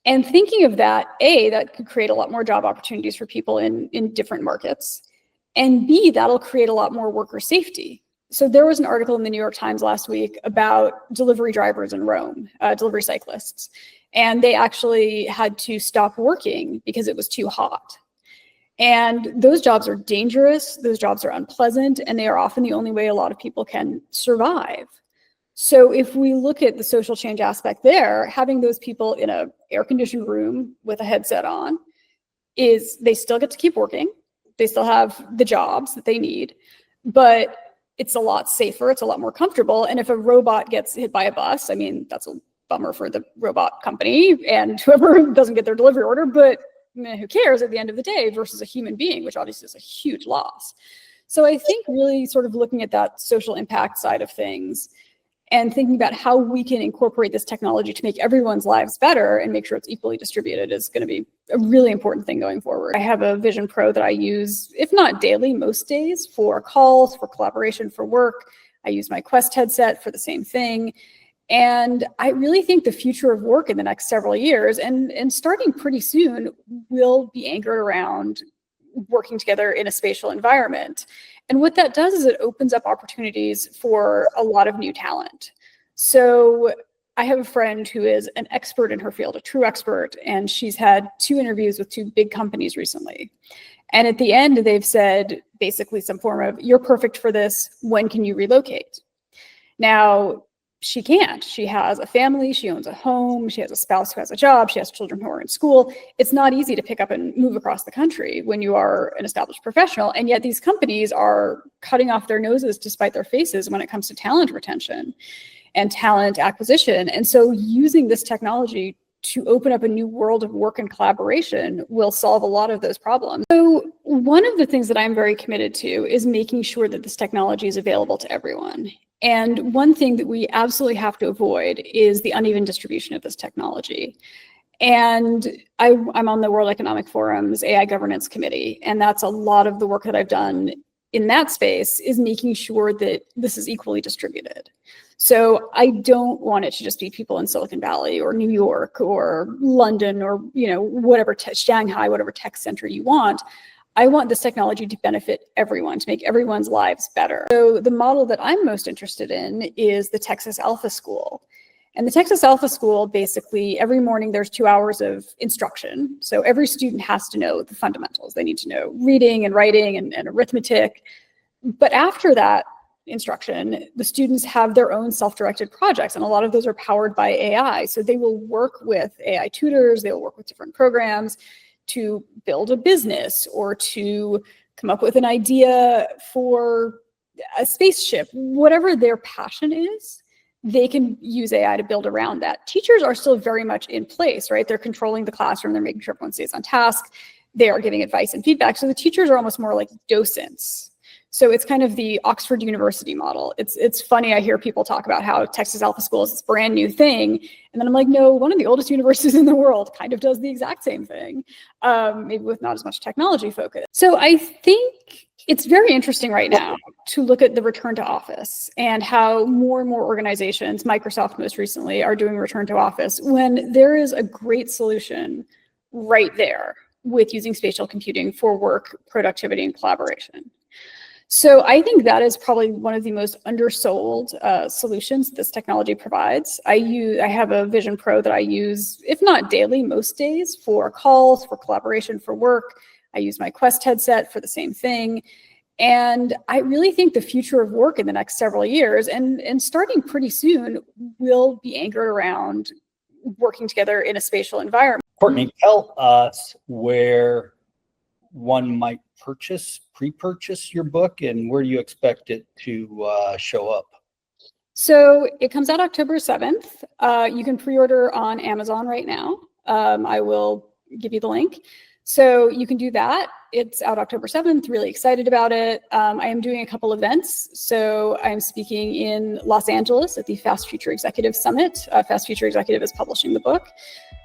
And thinking of that, A, that could create a lot more job opportunities for people in different markets. And B, that'll create a lot more worker safety. So there was an article in the New York Times last week about delivery drivers in Rome, delivery cyclists. And they actually had to stop working because it was too hot. And those jobs are dangerous, those jobs are unpleasant, and they are often the only way a lot of people can survive. So if we look at the social change aspect there, having those people in an air-conditioned room with a headset on is they still get to keep working. They still have the jobs that they need, but it's a lot safer. It's a lot more comfortable. And if a robot gets hit by a bus, I mean, that's a bummer for the robot company and whoever doesn't get their delivery order, but who cares at the end of the day versus a human being, which obviously is a huge loss. So I think really sort of looking at that social impact side of things and thinking about how we can incorporate this technology to make everyone's lives better and make sure it's equally distributed is going to be a really important thing going forward. I have a Vision Pro that I use, if not daily, most days for calls, for collaboration, for work. I use my Quest headset for the same thing. And I really think the future of work in the next several years, and starting pretty soon, will be anchored around working together in a spatial environment. And what that does is it opens up opportunities for a lot of new talent. So I have a friend who is an expert in her field, a true expert, and she's had 2 interviews with 2 big companies recently. And at the end, they've said basically some form of, you're perfect for this, when can you relocate? Now, she can't. She has a family, she owns a home, she has a spouse who has a job, she has children who are in school. It's not easy to pick up and move across the country when you are an established professional. And yet these companies are cutting off their noses to spite their faces when it comes to talent retention and talent acquisition. And so using this technology to open up a new world of work and collaboration will solve a lot of those problems. So one of the things that I'm very committed to is making sure that this technology is available to everyone. And one thing that we absolutely have to avoid is the uneven distribution of this technology. And I'm on the World Economic Forum's AI Governance Committee, and that's a lot of the work that I've done in that space is making sure that this is equally distributed. So I don't want it to just be people in Silicon Valley or New York or London or whatever, Shanghai, whatever tech center you want. I want this technology to benefit everyone, to make everyone's lives better. So the model that I'm most interested in is the Texas Alpha School. And the Texas Alpha School, basically, every morning there's 2 hours of instruction. So every student has to know the fundamentals. They need to know reading and writing and arithmetic. But after that instruction, the students have their own self-directed projects, and a lot of those are powered by AI. So they will work with AI tutors, they will work with different programs to build a business or to come up with an idea for a spaceship. Whatever their passion is, they can use AI to build around that. Teachers are still very much in place, right? They're controlling the classroom, they're making sure everyone stays on task, they are giving advice and feedback. So the teachers are almost more like docents. So it's kind of the Oxford University model. It's funny, I hear people talk about how Texas Alpha School is this brand new thing. And then I'm like, no, one of the oldest universities in the world kind of does the exact same thing, maybe with not as much technology focus. So I think it's very interesting right now to look at the return to office and how more and more organizations, Microsoft most recently, are doing return to office when there is a great solution right there with using spatial computing for work, productivity, and collaboration. So I think that is probably one of the most undersold solutions this technology provides. I have a Vision Pro that I use, if not daily, most days for calls, for collaboration, for work. I use my Quest headset for the same thing. And I really think the future of work in the next several years, and starting pretty soon, will be anchored around working together in a spatial environment. Cortney, tell us where one might pre-purchase your book, and where do you expect it to show up? So it comes out October 7th. You can pre-order on Amazon right now. I will give you the link. So you can do that. It's out October 7th, really excited about it. I am doing a couple events. So I'm speaking in Los Angeles at the Fast Future Executive Summit. Fast Future Executive is publishing the book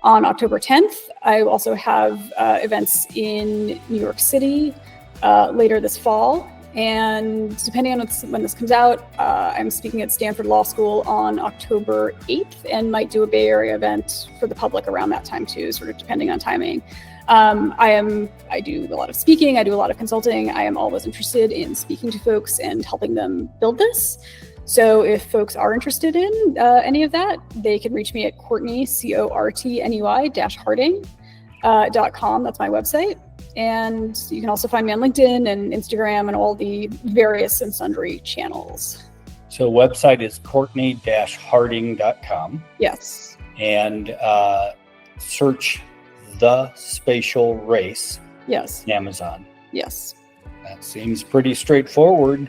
on October 10th. I also have events in New York City later this fall. And depending on when this comes out, I'm speaking at Stanford Law School on October 8th and might do a Bay Area event for the public around that time too, sort of depending on timing. I do a lot of speaking, I do a lot of consulting. I am always interested in speaking to folks and helping them build this. So if folks are interested in any of that, they can reach me at Cortney, Cortney-Harding.com. That's my website. And you can also find me on LinkedIn and Instagram and all the various and sundry channels. So website is Cortney-Harding.com. Yes. And search The Spatial Race. Yes. Amazon. Yes. That seems pretty straightforward.